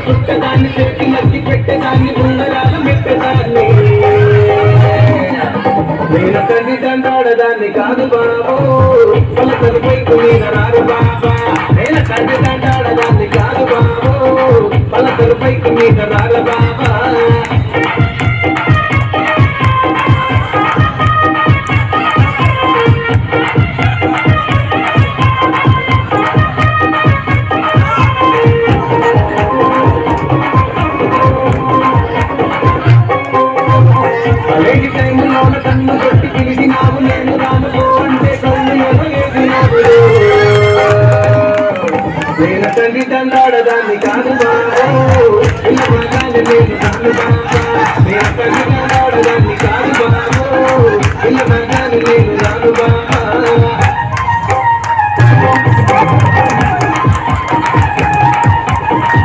పుట్టదాన్ని చెక్కి నచ్చి పెట్టేదాన్ని ఉంగరాలు పెట్టేదాన్ని నేను తల్లి దండాడదాన్ని కాదు బాబు పలకలు పైకు మీద రారు బాబా నేను తల్లి దండాడదాన్ని కాదు బాబు పలకలు పైకు మీద రారు బాబా